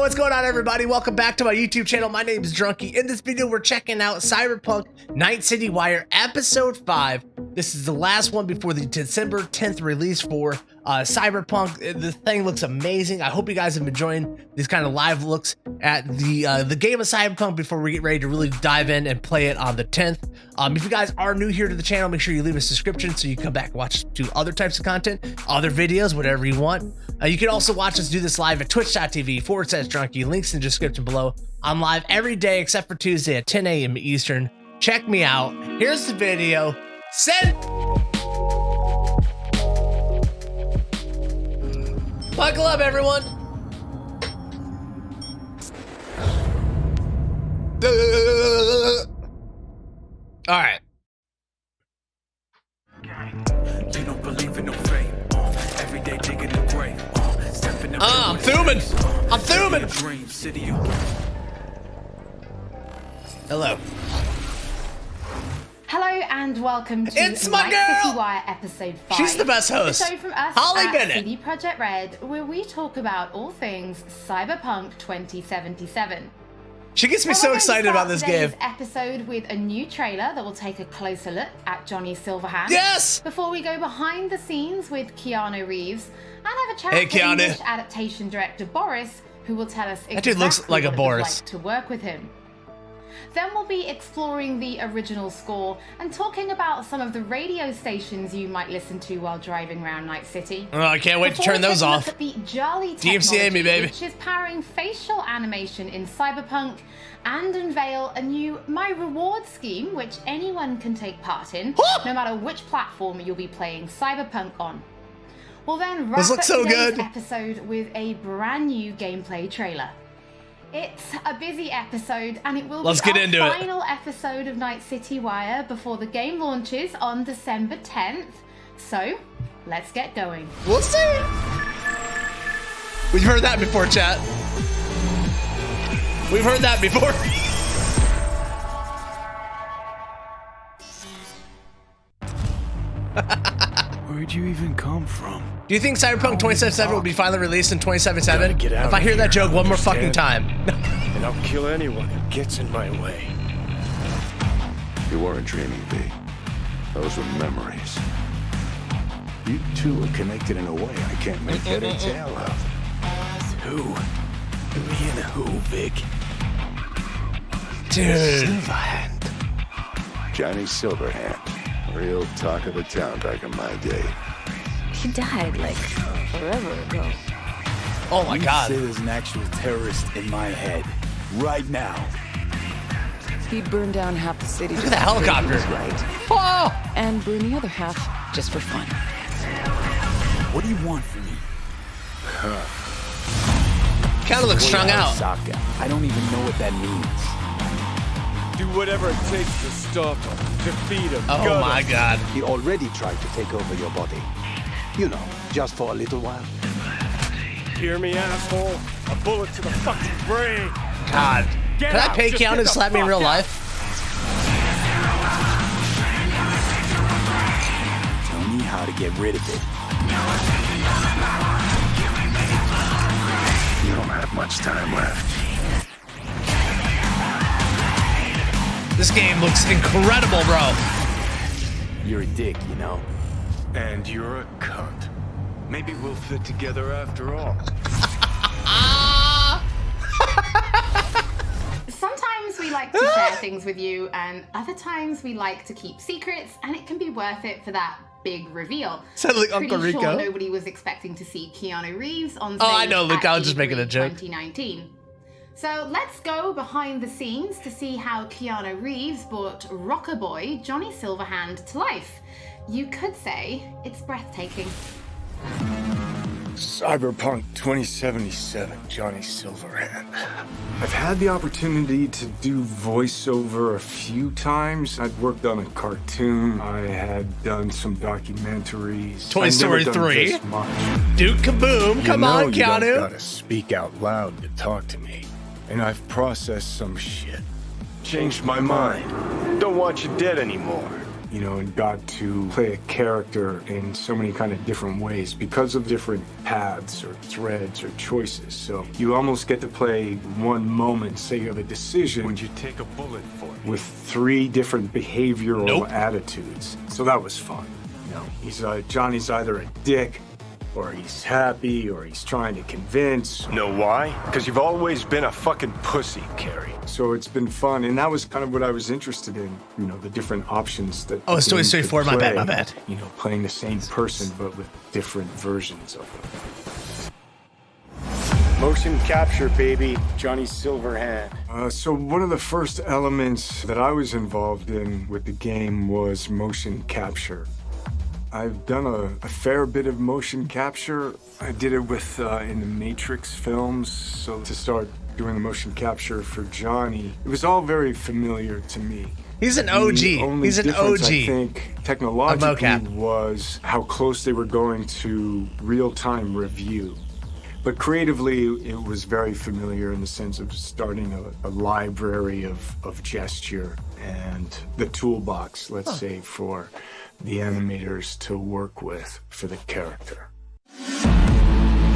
What's going on, everybody? Welcome back to my YouTube channel. My name is Drnkie. In this video, we're checking out Cyberpunk Night City Wire Episode 5. This is the last one before the December 10th release for Cyberpunk. The thing looks amazing. I hope you guys have been enjoying these kind of live looks at the game of Cyberpunk before we get ready to really dive in and play it on the 10th. If you guys are new here to the channel, make sure you leave a subscription so you come back and watch do other types of content, other videos, whatever you want. You can also watch us do this live at twitch.tv/Drnkie. Links in the description below. I'm live every day except for Tuesday at 10 a.m. Eastern. Check me out. Here's the video. Send. Buckle up, everyone. All right. You don't believe in no fate. Every day digging the grave. I'm fuming. I'm fuming. Hello. Hello and welcome to It's my Night girl! City Wire Episode 5. She's the best host. The show from us Holly at Bennett. Projeckt Red, where we talk about all things Cyberpunk 2077. She gets me Now, so we're going to excited start about this today's game. episode with a new trailer that will take a closer look at Johnny Silverhand. Yes! Before we go behind the scenes with Keanu Reeves and have a chat Hey, with Keanu. English adaptation director Boris, who will tell us That dude looks like a what it was Boris. like to work with him. Then we'll be exploring the original score and talking about some of the radio stations you might listen to while driving around Night City. Oh, I can't wait to Before turn we those take a look off. at the Jolly DMCA me, technology, baby. which is powering facial animation in Cyberpunk, and unveil a new My Reward scheme, which anyone can take part in, no matter which platform you'll be playing Cyberpunk on. We'll then wrap up so today's good. episode with a brand new gameplay trailer. It's a busy episode, and it will Let's be get our into it. final episode of Night City Wire before the game launches on December 10th. So, let's get going. We'll see. We've heard that before, chat. We've heard that before. Where'd you even come from? Do you think Cyberpunk 2077 will be finally released in 2077? Gotta get out If I of hear that here, joke one more fucking understand? time. And I'll kill anyone who gets in my way. You weren't dreaming, V. Those were memories. You two are connected in a way I can't make head or tail of. Who? Me and who, Vic? Dude. Silverhand. Johnny Silverhand. Real talk of the town back in my day. He died like forever ago. Oh my god. Say there's an actual terrorist in my head. Right now. He burned down half the city. Look at that helicopter. Right. Oh! And burned the other half just for fun. What do you want from me? Kinda looks strung out. Saka. I don't even know what that means. Do whatever it takes to stop him, defeat him. Oh my god. He already tried to take over your body. You know, just for a little while. Hear me, asshole? A bullet to the fucking brain. God. Get Can I out. pay Just Keanu get to the slap me in fuck real out. life? Tell me how to get rid of it. You don't have much time left. This game looks incredible, bro. You're a dick, you know. And you're a cunt. Maybe we'll fit together after all. Sometimes we like to share things with you, and other times we like to keep secrets, and it can be worth it for that big reveal. Sounds like Pretty Uncle sure Rico. nobody was expecting to see Keanu Reeves on stage Oh, I know, Luke, at I was just making a E3 joke. 2019. So let's go behind the scenes to see how Keanu Reeves brought rocker boy Johnny Silverhand to life. You could say it's breathtaking. Cyberpunk 2077, Johnny Silverhand. I've had the opportunity to do voiceover a few times. I'd worked on a cartoon. I had done some documentaries. Toy I'd Story never done 3. this much. Dude kaboom. Come on, You don't Keanu. gotta speak out loud to talk to me. And I've processed some shit. Changed my mind. Don't want you dead anymore. you know, and got to play a character in so many kind of different ways because of different paths or threads or choices. So you almost get to play one moment, say you have a decision. Would you take a bullet for me? With 3 different behavioral attitudes. So that was fun. You know, Johnny's either a dick, or he's happy, or he's trying to convince. Know why? Because you've always been a fucking pussy, Carrie. So it's been fun, and that was kind of what I was interested in. You know, the different options that. Oh, it's Toy Story 4. My bad. You know, playing the same person but with different versions of them. Motion capture, baby. Johnny Silverhand. So one of the first elements that I was involved in with the game was motion capture. I've done a fair bit of motion capture. I did it with in the Matrix films. So to start doing the motion capture for Johnny, it was all very familiar to me. He's an OG. He's an OG. I think technologically was how close they were going to real-time review. But creatively, it was very familiar in the sense of starting a library of gesture and the toolbox, let's say, for the animators to work with for the character.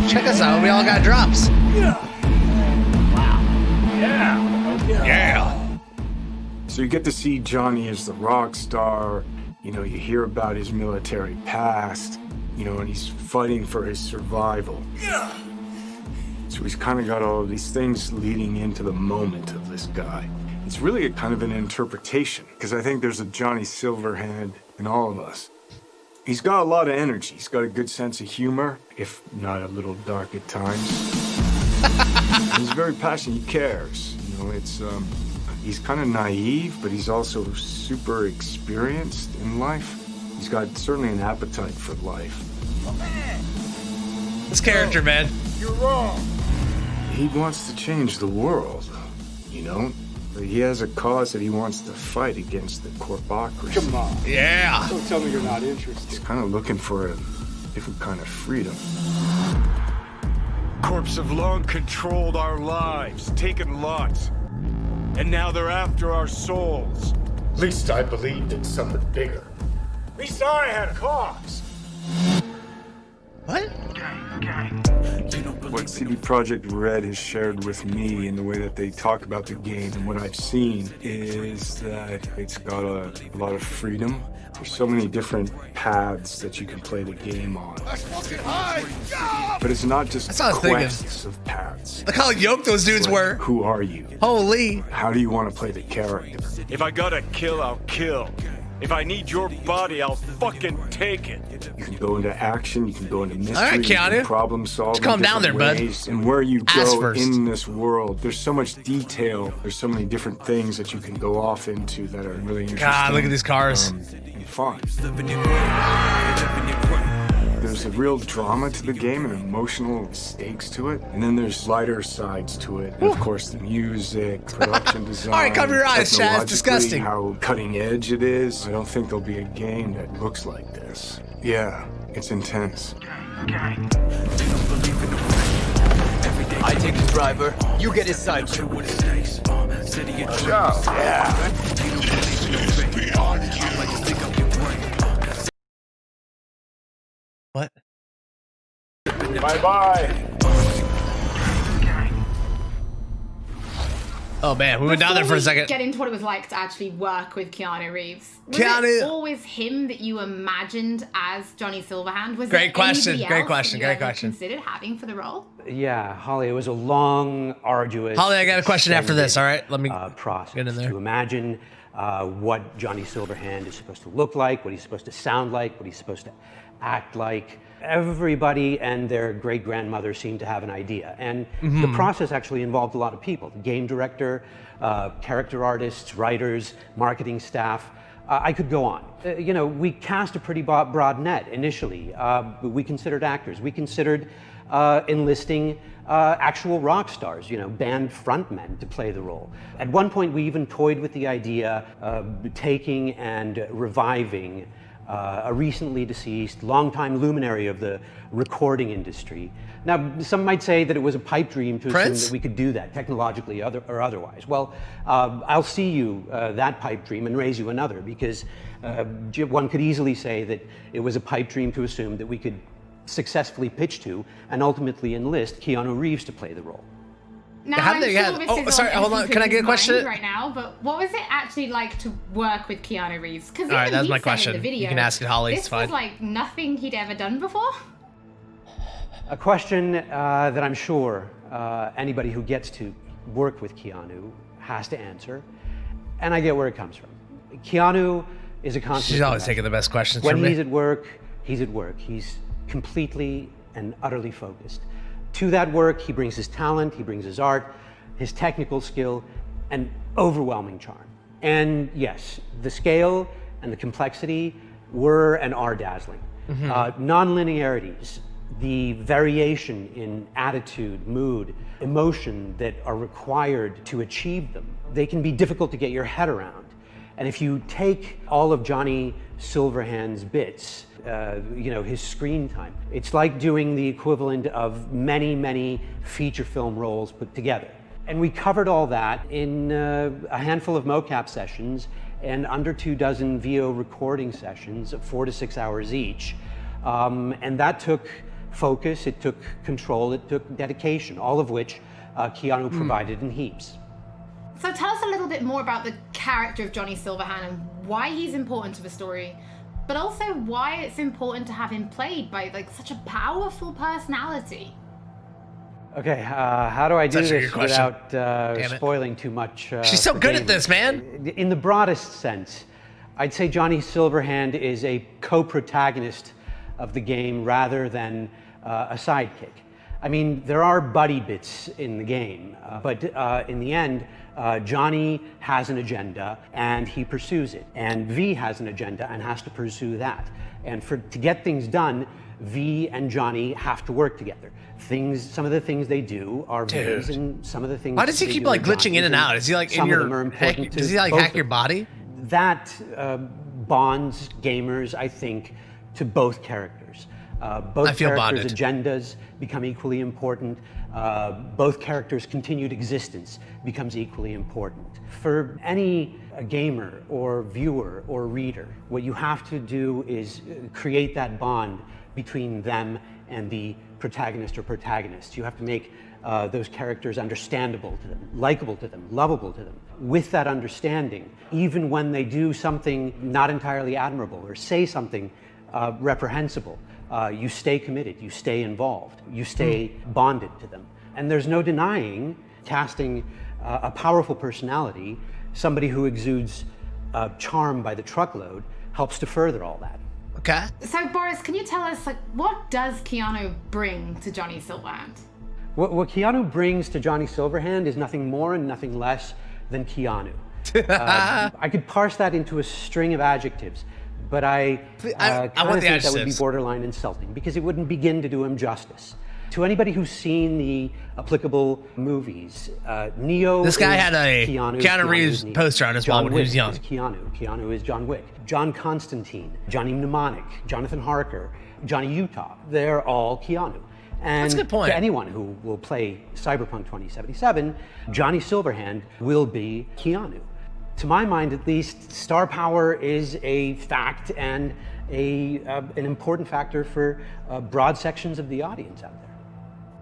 Check us out. We all got drops. Yeah. Wow. Yeah. So you get to see Johnny as the rock star. You know, you hear about his military past, you know, and he's fighting for his survival. Yeah. So he's kind of got all of these things leading into the moment of this guy. It's really a kind of an interpretation, because I think there's a Johnny Silverhand in all of us. He's got a lot of energy. He's got a good sense of humor, if not a little dark at times. He's very passionate. He cares. You know, it's he's kind of naive, but he's also super experienced in life. He's got certainly an appetite for life. This character, man. You're wrong. He wants to change the world, you know? But he has a cause that he wants to fight against the corpocracy. Come on. Yeah. Don't tell me you're not interested. He's kind of looking for a different kind of freedom. Corps have long controlled our lives, taken lots. And now they're after our souls. At least I believed in something bigger. At least I had a cause. What? What CD Projekt Red has shared with me in the way that they talk about the game and what I've seen is that it's got a lot of freedom. There's so many different paths that you can play the game on. But it's not just quests of paths. Look how yoked those dudes were. Who are you? Holy. How do you want to play the character? If I gotta kill, I'll kill. If I need your body, I'll fucking take it. You can go into action, you can go into mystery, All right, Keanu. problem solving. Just calm down there, bud. And where you go in this world, there's so much detail. There's so many different things that you can go off into that are really interesting. God, look at these cars. And fun. There's a real drama to the game and emotional stakes to it. And then there's lighter sides to it. And of course, the music, production design. All right, cover your eyes, Chad. It's disgusting. How cutting edge it is. I don't think there'll be a game that looks like this. Yeah, it's intense. I take the driver, you get his side. What? Bye-bye. Oh man, we went down there for a second. Get into what it was like to actually work with Keanu Reeves. Was Keanu, it always him that you imagined as Johnny Silverhand? Was great question. Great question. Considered having for the role? Yeah, Holly, it was a long, arduous. Holly, I got a question after this. All right, let me process get in there. To imagine what Johnny Silverhand is supposed to look like, what he's supposed to sound like, what he's supposed to act like. Everybody and their great-grandmother seemed to have an idea. And the process actually involved a lot of people. The game director, character artists, writers, marketing staff. I could go on. You know, we cast a pretty broad net initially. We considered actors. We considered enlisting actual rock stars, you know, band frontmen to play the role. At one point, we even toyed with the idea of taking and reviving a recently deceased, longtime luminary of the recording industry. Now, some might say that it was a pipe dream to assume that we could do that technologically or otherwise. Well, I'll see you that pipe dream and raise you another, because one could easily say that it was a pipe dream to assume that we could successfully pitch to and ultimately enlist Keanu Reeves to play the role. Now, How I'm did they sure have- this oh, is sorry, on hold on, can I get a question? everybody's mind right now, but what was it actually like to work with Keanu Reeves? Because All right, that was my in question. the video, You can ask it, Holly, this it's fine. was like nothing he'd ever done before. A question that I'm sure anybody who gets to work with Keanu has to answer, and I get where it comes from. Keanu is a constant. She's always taking the best questions when from me. he's at work, he's at work. He's completely and utterly focused. To that work, he brings his talent, he brings his art, his technical skill, and overwhelming charm. And yes, the scale and the complexity were and are dazzling. Non-linearities, the variation in attitude, mood, emotion that are required to achieve them, they can be difficult to get your head around. And if you take all of Johnny Silverhand's bits, his screen time, it's like doing the equivalent of many, many feature film roles put together. And we covered all that in a handful of mocap sessions and under 24 VO recording sessions of 4 to 6 hours each. And that took focus, it took control, it took dedication, all of which Keanu provided in heaps. So tell us a little bit more about the character of Johnny Silverhand and why he's important to the story, but also why it's important to have him played by like such a powerful personality. Okay, how do I do Such a good this question. without spoiling too much? She's so for good at gamers? this, man. In the broadest sense, I'd say Johnny Silverhand is a co-protagonist of the game rather than a sidekick. I mean, there are buddy bits in the game, but in the end, Johnny has an agenda and he pursues it. And V has an agenda and has to pursue that. And to get things done, V and Johnny have to work together. Some of the things they do are V's, and some of the things. Why does he they keep do like are glitching Johnny's, in and out? Is he like in some of them your are important to does he like both hack of your them. body? That bonds gamers, I think, to both characters. Both feel characters' bonded. agendas become equally important. Both characters' continued existence becomes equally important. For any gamer or viewer or reader, what you have to do is create that bond between them and the protagonist or protagonists. You have to make those characters understandable to them, likable to them, lovable to them. With that understanding, even when they do something not entirely admirable or say something reprehensible, you stay committed, you stay involved, you stay bonded to them. And there's no denying casting a powerful personality, somebody who exudes charm by the truckload, helps to further all that. Okay. So Boris, can you tell us, like, what does Keanu bring to Johnny Silverhand? What Keanu brings to Johnny Silverhand is nothing more and nothing less than Keanu. I could parse that into a string of adjectives, but I want kind the of think that would be adjectives. borderline insulting because it wouldn't begin to do him justice. To anybody who's seen the applicable movies, Neo This guy is had a Keanu Reeves is Neo. poster on his wall John when he was Wick young. is Keanu. Keanu is John Wick. John Constantine, Johnny Mnemonic, Jonathan Harker, Johnny Utah. They're all Keanu. And That's a good point. to anyone who will play Cyberpunk 2077, Johnny Silverhand will be Keanu. To my mind, at least, star power is a fact and an important factor for broad sections of the audience out there.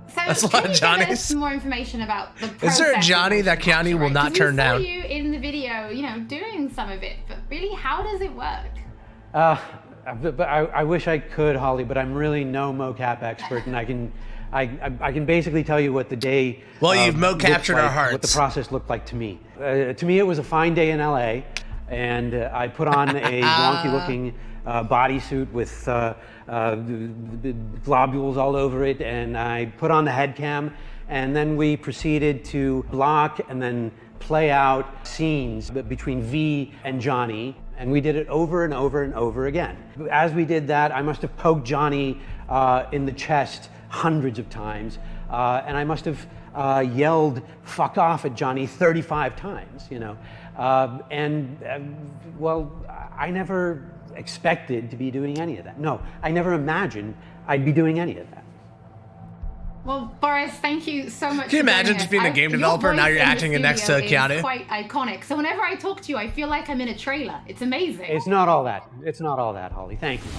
So That's a lot can of you give Johnnies. us some more information about the process? Is there a of Johnny that motion Keanu capture, will right? not 'Cause turn down? We saw you in the video, doing some of it, but really, how does it work? But I wish I could, Holly, but I'm really no mocap expert, and I can basically tell you what the day. Well, you've looked mo-captured our like, hearts. What the process looked like to me. To me, it was a fine day in LA, and I put on a wonky-looking bodysuit with globules all over it, and I put on the head cam, and then we proceeded to block and then play out scenes between V and Johnny, and we did it over and over and over again. As we did that, I must have poked Johnny in the chest hundreds of times, and I must have yelled "fuck off" at Johnny 35 times, well, I never expected to be doing any of that. No, I never imagined I'd be doing any of that. Well, Boris, thank you so much. Can you imagine just being a game developer, now you're acting next to Keanu? It's quite iconic. So whenever I talk to you, I feel like I'm in a trailer. It's amazing. It's not all that. It's not all that, Holly. Thank you.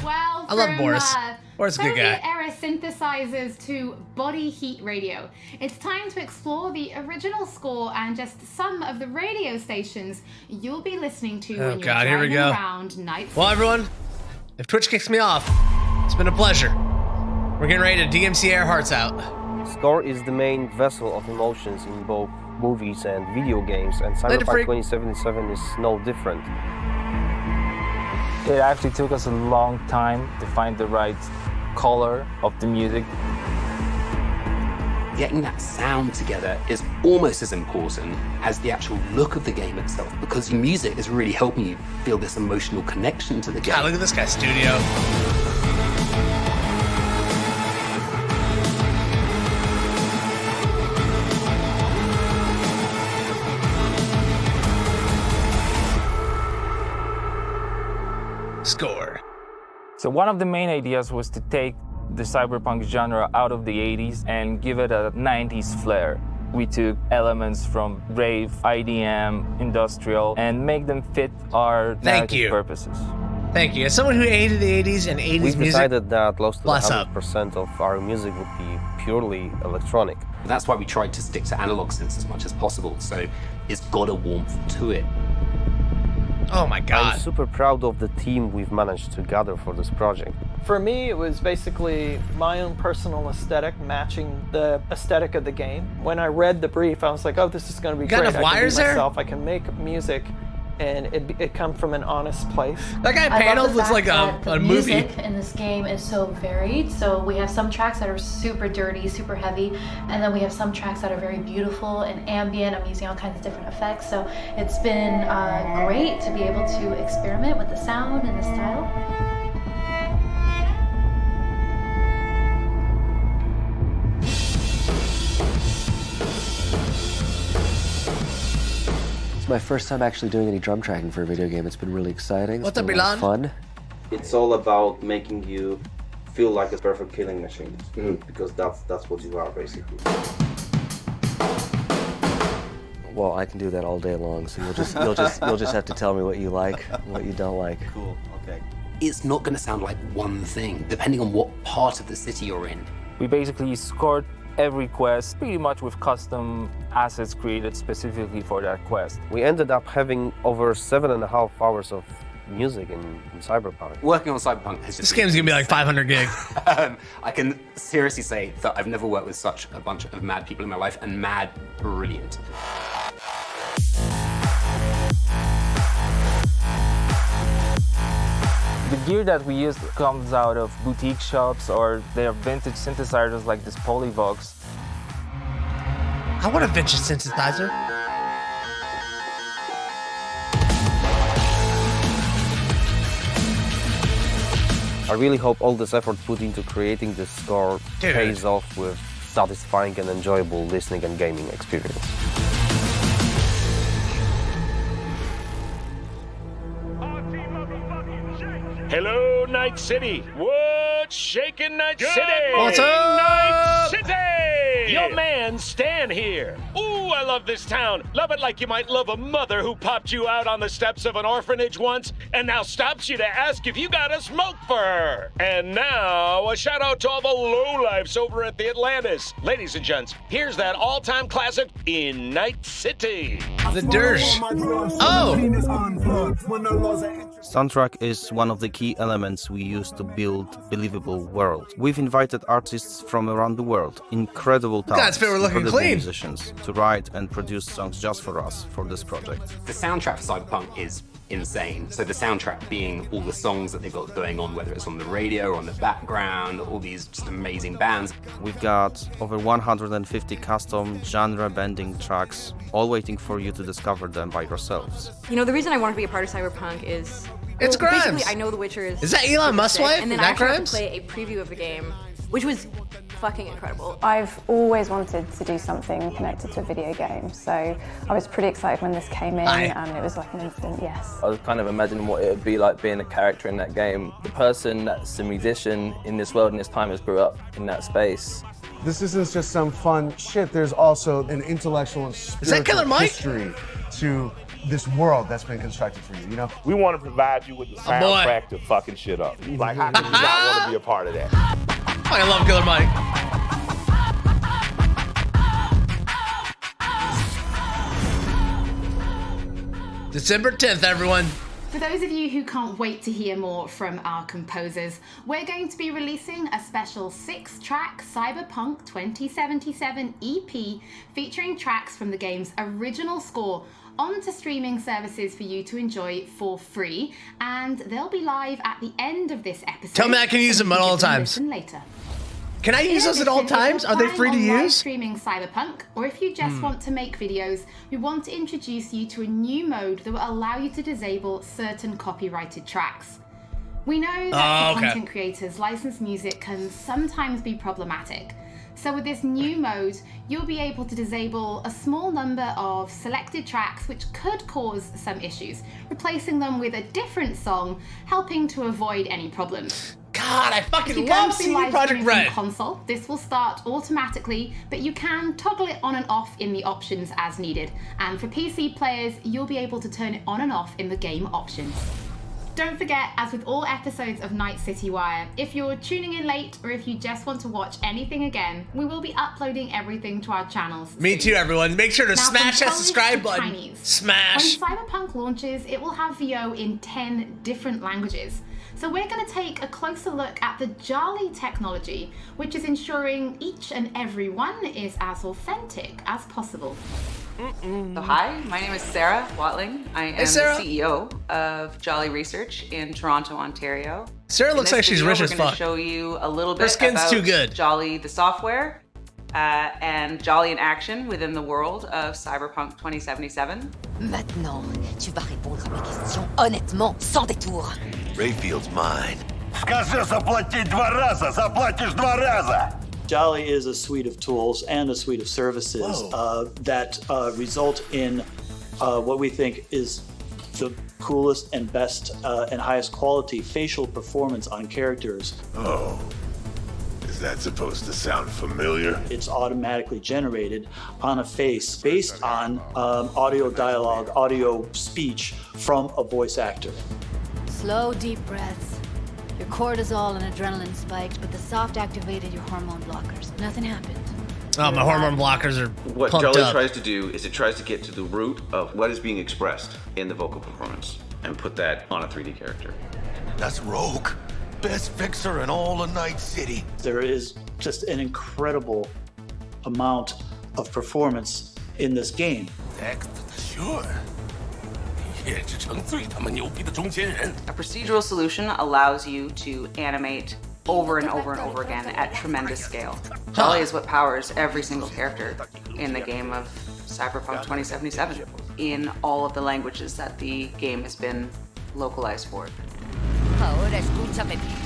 Well, I love Boris. Boris is a good guy. Soviet-era synthesizers to body heat radio. It's time to explore the original score and just some of the radio stations you'll be listening to when you're driving around nights. Well, everyone, if Twitch kicks me off, it's been a pleasure. We're getting ready to DMCA our hearts out. Score is the main vessel of emotions in both movies and video games, and Cyberpunk 2077 is no different. It actually took us a long time to find the right color of the music. Getting that sound together is almost as important as the actual look of the game itself, because the music is really helping you feel this emotional connection to the game. God, look at this guy's studio. Score. So one of the main ideas was to take the cyberpunk genre out of the 80s and give it a 90s flair. We took elements from rave, IDM, industrial, and make them fit our narrative purposes. Thank you. As someone who hated the 80s and 80s music, we decided that close to 100% of our music would be purely electronic. That's why we tried to stick to analog synths as much as possible, so it's got a warmth to it. Oh my God. I'm super proud of the team we've managed to gather for this project. For me, it was basically my own personal aesthetic matching the aesthetic of the game. When I read the brief, I was like, oh, this is going to be great. Enough wires there? I can make music, and it come from an honest place. That guy paneled looks like a movie. The music in this game is so varied. So we have some tracks that are super dirty, super heavy, and then we have some tracks that are very beautiful and ambient. I'm using all kinds of different effects. So it's been great to be able to experiment with the sound and the style. My first time actually doing any drum tracking for a video game. It's been really exciting. What's up, been a lot of fun. It's all about making you feel like a perfect killing machine, because that's what you are basically. Well, I can do that all day long. So you'll just have to tell me what you like, and what you don't like. Cool. Okay. It's not going to sound like one thing, depending on what part of the city you're in. We basically scored every quest pretty much with custom assets created specifically for that quest. We ended up having over 7.5 hours of music in Cyberpunk. Working on Cyberpunk has just This game's gonna be like 500 gig. I can seriously say that I've never worked with such a bunch of mad people in my life, and mad brilliant. The gear that we use comes out of boutique shops, or they are vintage synthesizers like this Polyvox. I want a vintage synthesizer. I really hope all this effort put into creating this score pays off with satisfying and enjoyable listening and gaming experience. Hello, Night City. What's shaking, Night City? What's up? Night City! Your man, Stan here. Ooh, I love this town. Love it like you might love a mother who popped you out on the steps of an orphanage once and now stops you to ask if you got a smoke for her. And now, a shout out to all the lowlifes over at the Atlantis. Ladies and gents, here's that all-time classic in Night City. The Dirge. Oh! Soundtrack is one of the key elements we use to build believable world. We've invited artists from around the world, incredible talents, incredible musicians, to write and produce songs just for us for this project. The soundtrack for Cyberpunk is insane. So the soundtrack being all the songs that they've got going on, whether it's on the radio or on the background, all these just amazing bands. We've got over 150 custom genre-bending tracks, all waiting for you to discover them by yourselves. You know, the reason I wanted to be a part of Cyberpunk is... It's Grimes! Basically, I know The Witcher is... Is that Elon Musk's wife? And then I actually got to play a preview of the game which was fucking incredible. I've always wanted to do something connected to a video game, so I was pretty excited when this came in, and it was like an instant yes. I was kind of imagining what it would be like being a character in that game. The person that's a musician in this world and this time has grew up in that space. This isn't just some fun shit, there's also an intellectual and spiritual history to this world that's been constructed for you, you know? We want to provide you with the soundtrack to fucking shit up. Like, how can you not want to be a part of that? I love Killer Mike. December 10th, everyone. For those of you who can't wait to hear more from our composers, we're going to be releasing a special 6-track Cyberpunk 2077 EP featuring tracks from the game's original score onto streaming services for you to enjoy for free, and they'll be live at the end of this episode. Tell me I can use them at all times. Later. Can I use those at all times? Are they free to use? Streaming Cyberpunk, or if you just want to make videos, we want to introduce you to a new mode that will allow you to disable certain copyrighted tracks. We know that for content creators, licensed music can sometimes be problematic. So with this new mode, you'll be able to disable a small number of selected tracks which could cause some issues, replacing them with a different song, helping to avoid any problems. God, I fucking love CD Projekt Red. Console, this will start automatically, but you can toggle it on and off in the options as needed. And for PC players, you'll be able to turn it on and off in the game options. Don't forget, as with all episodes of Night City Wire, if you're tuning in late or if you just want to watch anything again, we will be uploading everything to our channels. Me too, everyone. Make sure to smash that subscribe button. Chinese. Smash. When Cyberpunk launches, it will have VO in 10 different languages. So we're going to take a closer look at the Jolly technology, which is ensuring each and every one is as authentic as possible. So hi, my name is Sarah Watling. I am the CEO of Jolly Research in Toronto, Ontario. Sarah looks like she's rich as fuck. We're going to show you a little bit Her skin's about too good. Jolly the software and Jolly in action within the world of Cyberpunk 2077. Maintenant, tu vas répondre à mes questions honnêtement, sans détour. Rayfield's mine. Скажи заплатить 2 раза, заплатишь 2 раза. Jolly is a suite of tools and a suite of services that result in what we think is the coolest and best and highest quality facial performance on characters. Oh. Is that supposed to sound familiar? It's automatically generated on a face based on audio dialogue, audio speech from a voice actor. Slow, deep breaths. Your cortisol and adrenaline spiked, but the soft activated your hormone blockers. Nothing happened. Oh, my hormone blockers are What pumped Jolly up. tries to do is it tries to get to the root of what is being expressed in the vocal performance and put that on a 3D character. That's Rogue. Best fixer in all of Night City. There is just an incredible amount of performance in this game. Sure. A procedural solution allows you to animate over and over and over again at tremendous scale. Jolly is what powers every single character in the game of Cyberpunk 2077 in all of the languages that the game has been localized for. Ahora escúchame bien.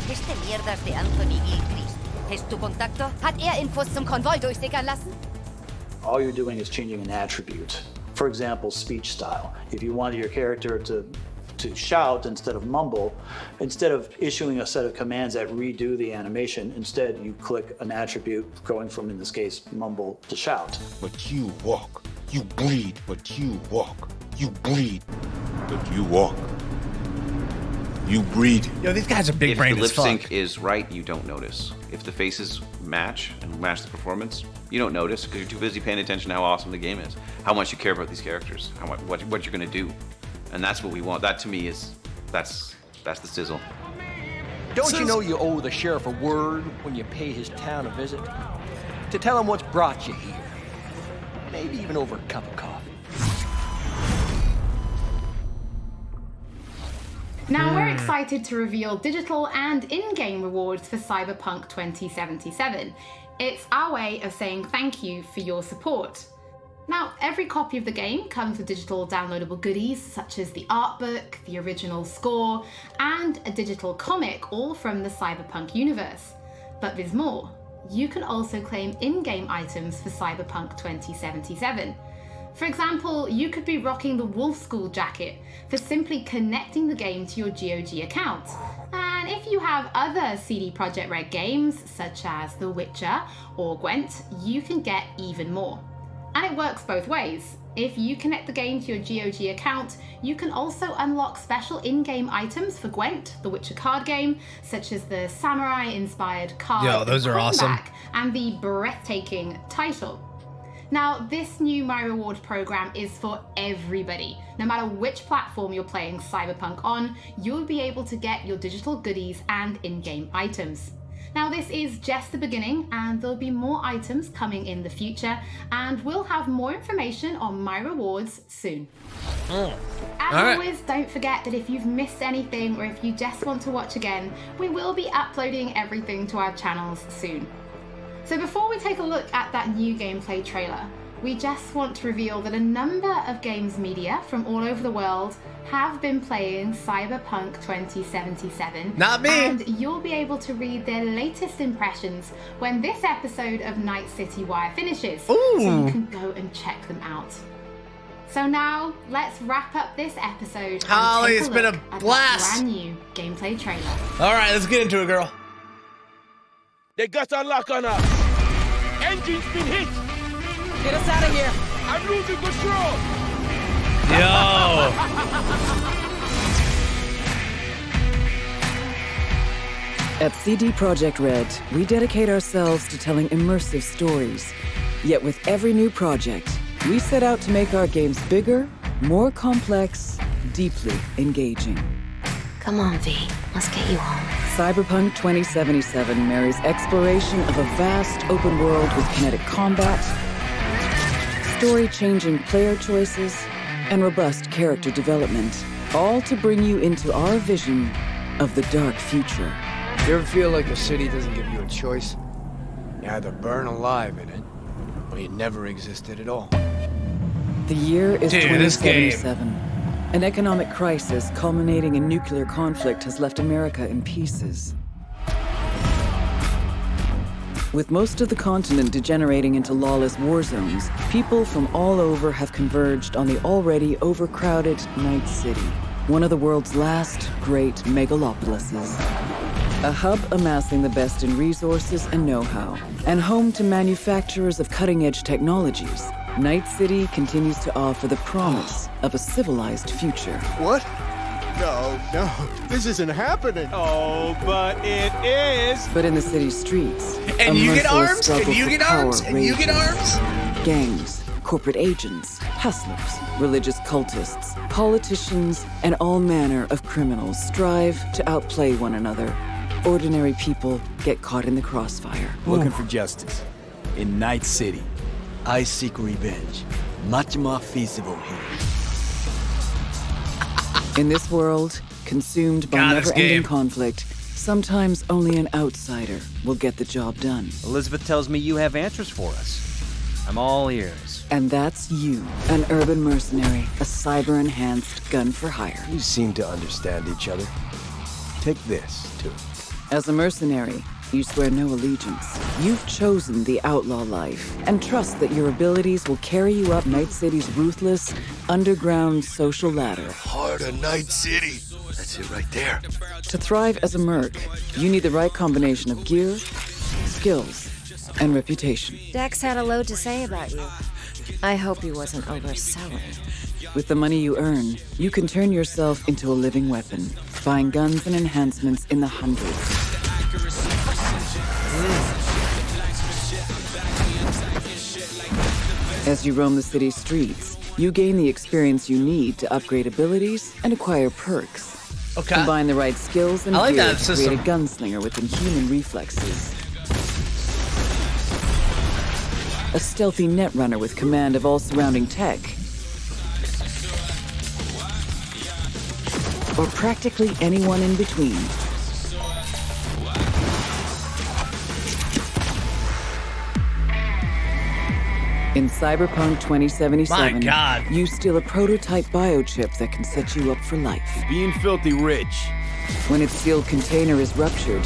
Este mierdas de Anthony Gilchrist. ¿Es tu contacto? Hat Infos zum Konvoi durchsickern lassen? All you're doing is changing an attribute. For example, speech style. If you wanted your character to shout instead of mumble, instead of issuing a set of commands that redo the animation, instead you click an attribute going from, in this case, mumble to shout. But you walk. You bleed, but you walk. You bleed, but you walk. You breed. Yo, these guys are big brained as If the lip fuck. sync is right, you don't notice. If the faces match and match the performance, you don't notice because you're too busy paying attention to how awesome the game is, how much you care about these characters, what you're gonna do, and that's what we want. That to me is that's the sizzle. Don't you know you owe the sheriff a word when you pay his town a visit? To tell him what's brought you here. Maybe even over a cup of coffee. Now we're excited to reveal digital and in-game rewards for Cyberpunk 2077. It's our way of saying thank you for your support. Now, every copy of the game comes with digital downloadable goodies such as the art book, the original score, and a digital comic, all from the Cyberpunk universe. But there's more. You can also claim in-game items for Cyberpunk 2077. For example, you could be rocking the Wolf School jacket for simply connecting the game to your GOG account. And if you have other CD Projekt Red games, such as The Witcher or Gwent, you can get even more. And it works both ways. If you connect the game to your GOG account, you can also unlock special in-game items for Gwent, the Witcher card game, such as the samurai-inspired card Yo, those are awesome. and the breathtaking title. Now, this new My Reward program is for everybody. No matter which platform you're playing Cyberpunk on, you'll be able to get your digital goodies and in-game items. Now, this is just the beginning, and there'll be more items coming in the future, and we'll have more information on My Rewards soon. As always, don't forget that if you've missed anything or if you just want to watch again, we will be uploading everything to our channels soon. So before we take a look at that new gameplay trailer, we just want to reveal that a number of games media from all over the world have been playing Cyberpunk 2077. Not me! And you'll be able to read their latest impressions when this episode of Night City Wire finishes. Ooh. So you can go and check them out. So now, let's wrap up this episode. Holly, and it's been a blast! Brand new gameplay trailer. Alright, let's get into it, girl. They got a lock on us. Engine's been hit. Get us out of here. I'm losing control. Yo. At CD Projekt Red, we dedicate ourselves to telling immersive stories. Yet with every new project, we set out to make our games bigger, more complex, deeply engaging. Come on, V. Let's get you home. Cyberpunk 2077 marries exploration of a vast open world with kinetic combat, story-changing player choices, and robust character development, all to bring you into our vision of the dark future. You ever feel like the city doesn't give you a choice? You either burn alive in it, or you never existed at all. The year is 2077. An economic crisis culminating in nuclear conflict has left America in pieces. With most of the continent degenerating into lawless war zones, people from all over have converged on the already overcrowded Night City, one of the world's last great megalopolises. A hub amassing the best in resources and know-how, and home to manufacturers of cutting-edge technologies, Night City continues to offer the promise of a civilized future. What? No, this isn't happening. Oh, but it is. But in the city's streets, and you get arms, struggle and you for get power arms, and you get arms. Gangs, corporate agents, hustlers, religious cultists, politicians, and all manner of criminals strive to outplay one another. Ordinary people get caught in the crossfire. Looking for justice. In Night City, I seek revenge. Much more feasible here. In this world, consumed by never-ending conflict, sometimes only an outsider will get the job done. Elizabeth tells me you have answers for us. I'm all ears. And that's you, an urban mercenary, a cyber-enhanced gun for hire. We seem to understand each other. Take this, too. As a mercenary, you swear no allegiance. You've chosen the outlaw life and trust that your abilities will carry you up Night City's ruthless, underground social ladder. Heart of Night City. That's it right there. To thrive as a merc, you need the right combination of gear, skills, and reputation. Dex had a load to say about you. I hope he wasn't overselling. With the money you earn, you can turn yourself into a living weapon, buying guns and enhancements in the hundreds. As you roam the city's streets, you gain the experience you need to upgrade abilities and acquire perks. Okay. Combine the right skills and I like gear that to system. create a gunslinger with inhuman reflexes. A stealthy netrunner with command of all surrounding tech. Or practically anyone in between. In Cyberpunk 2077, My God. you steal a prototype biochip that can set you up for life. Being filthy rich. When its sealed container is ruptured,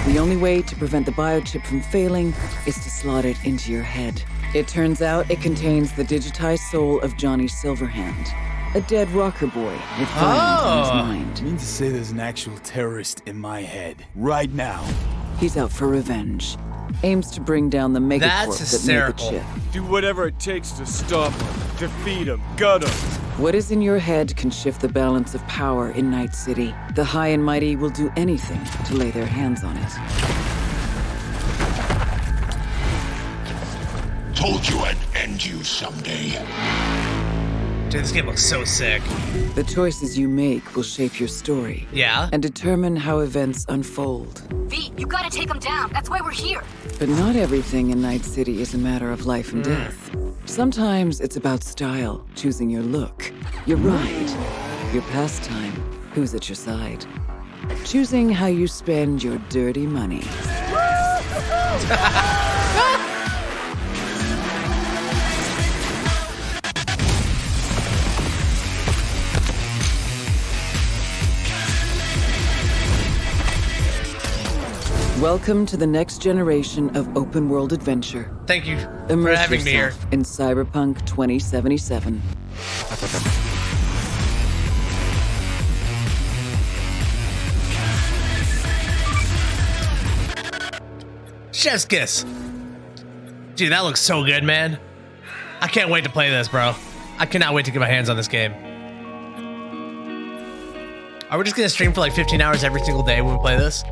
The only way to prevent the biochip from failing is to slot it into your head. It turns out it contains the digitized soul of Johnny Silverhand, a dead rocker boy with violence on his mind. You mean to say there's an actual terrorist in my head right now? He's out for revenge. Aims to bring down the megacorp that made the chip. Do whatever it takes to stop him, defeat him, gut him. What is in your head can shift the balance of power in Night City. The high and mighty will do anything to lay their hands on it. Told you I'd end you someday. Dude, this game looks so sick. The choices you make will shape your story. Yeah? And determine how events unfold. V, you gotta take him down. That's why we're here. But not everything in Night City is a matter of life and death. Sometimes it's about style, choosing your look, your ride, your pastime, who's at your side. Choosing how you spend your dirty money. Welcome to the next generation of open world adventure. Thank you Immerse for having me here. in Cyberpunk 2077. Chef's kiss. Dude, that looks so good, man. I can't wait to play this, bro. I cannot wait to get my hands on this game. Are we just gonna stream for like 15 hours every single day when we play this?